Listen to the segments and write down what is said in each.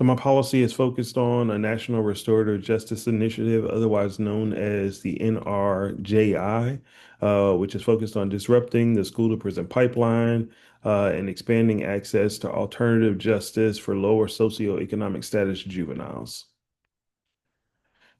So my policy is focused on a National Restorative Justice Initiative, otherwise known as the NRJI, which is focused on disrupting the school to prison pipeline and expanding access to alternative justice for lower socioeconomic status juveniles.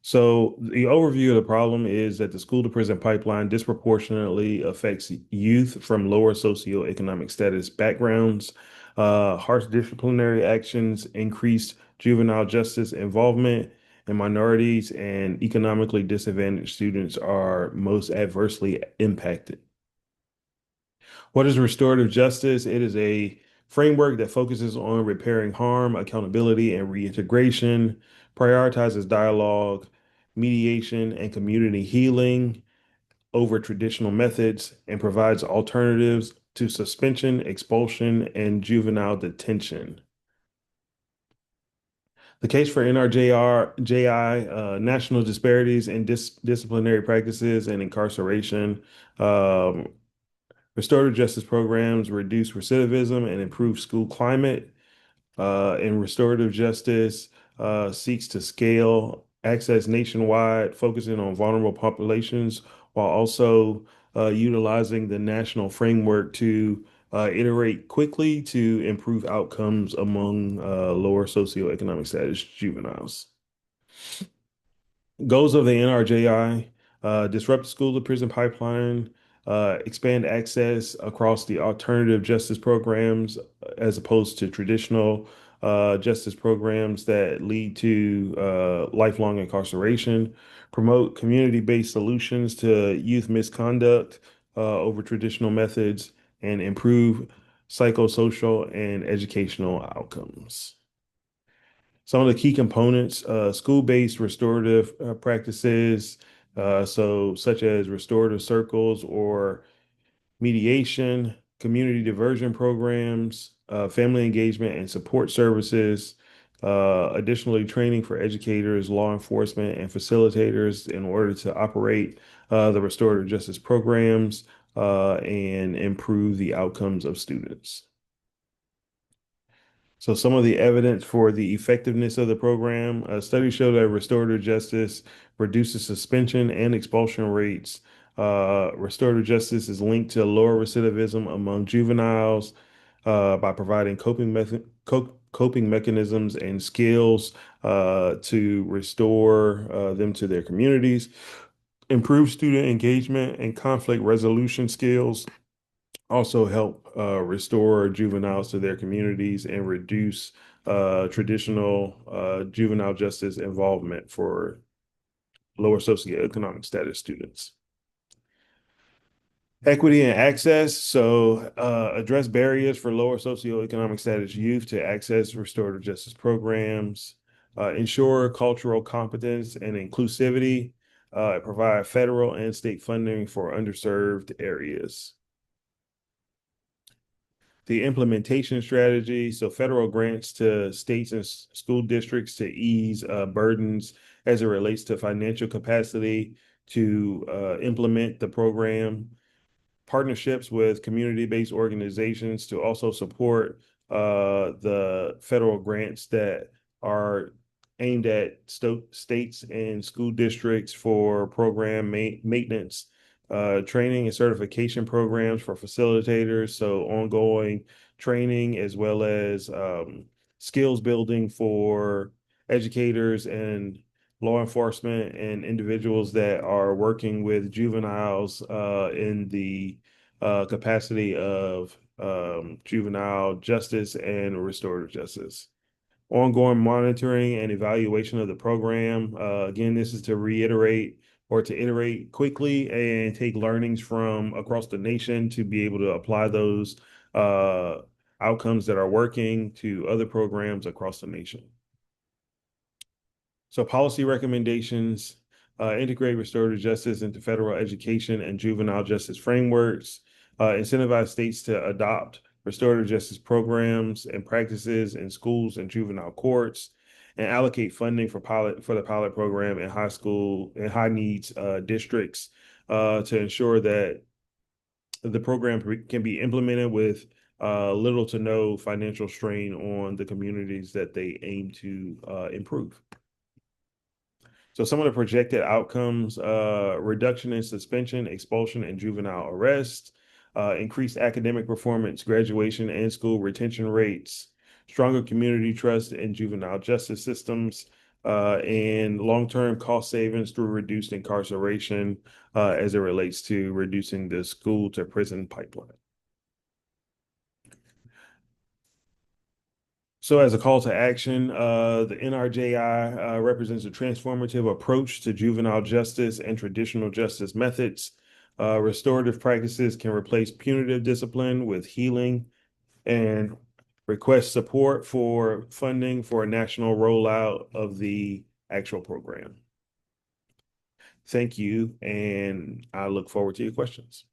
So the overview of the problem is that the school to prison pipeline disproportionately affects youth from lower socioeconomic status backgrounds. Harsh disciplinary actions, increased juvenile justice involvement, and minorities and economically disadvantaged students are most adversely impacted. What is restorative justice? It is a framework that focuses on repairing harm, accountability, and reintegration, prioritizes dialogue, mediation, and community healing over traditional methods, and provides alternatives to suspension, expulsion, and juvenile detention. The case for NRJI, national disparities in disciplinary practices and incarceration. Um, Restorative justice programs reduce recidivism and improve school climate. And restorative justice seeks to scale access nationwide, focusing on vulnerable populations while also utilizing the national framework to iterate quickly to improve outcomes among lower socioeconomic status juveniles. Goals of the NRJI, disrupt the school to prison pipeline, expand access across the alternative justice programs as opposed to traditional justice programs that lead to lifelong incarceration, promote community-based solutions to youth misconduct over traditional methods, and improve psychosocial and educational outcomes. Some of the key components, school-based restorative practices, so such as restorative circles or mediation, community diversion programs, family engagement and support services, additionally training for educators, law enforcement, and facilitators in order to operate the restorative justice programs and improve the outcomes of students. So some of the evidence for the effectiveness of the program, studies show that restorative justice reduces suspension and expulsion rates. Restorative justice is linked to lower recidivism among juveniles by providing coping mechanisms and skills to restore them to their communities, improve student engagement and conflict resolution skills, also help restore juveniles to their communities and reduce traditional juvenile justice involvement for lower socioeconomic status students. Equity and access. So, address barriers for lower socioeconomic status youth to access restorative justice programs, ensure cultural competence and inclusivity, provide federal and state funding for underserved areas. The implementation strategy, so federal grants to states and school districts to ease burdens as it relates to financial capacity to implement the program, partnerships with community-based organizations to also support the federal grants that are aimed at states and school districts for program maintenance, training and certification programs for facilitators, so ongoing training as well as skills building for educators and law enforcement and individuals that are working with juveniles in the capacity of juvenile justice and restorative justice. Ongoing monitoring and evaluation of the program. Again, this is to reiterate or to iterate quickly and take learnings from across the nation to be able to apply those uh, outcomes that are working to other programs across the nation. So policy recommendations, integrate restorative justice into federal education and juvenile justice frameworks, incentivize states to adopt restorative justice programs and practices in schools and juvenile courts, and allocate funding for the pilot program in high school and high needs districts to ensure that the program can be implemented with little to no financial strain on the communities that they aim to improve. So some of the projected outcomes, reduction in suspension, expulsion, and juvenile arrest, increased academic performance, graduation and school retention rates, stronger community trust in juvenile justice systems, and long-term cost savings through reduced incarceration as it relates to reducing the school to prison pipeline. So, as a call to action, the NRJI represents a transformative approach to juvenile justice and traditional justice methods. Restorative practices can replace punitive discipline with healing and request support for funding for a national rollout of the actual program. Thank you, and I look forward to your questions.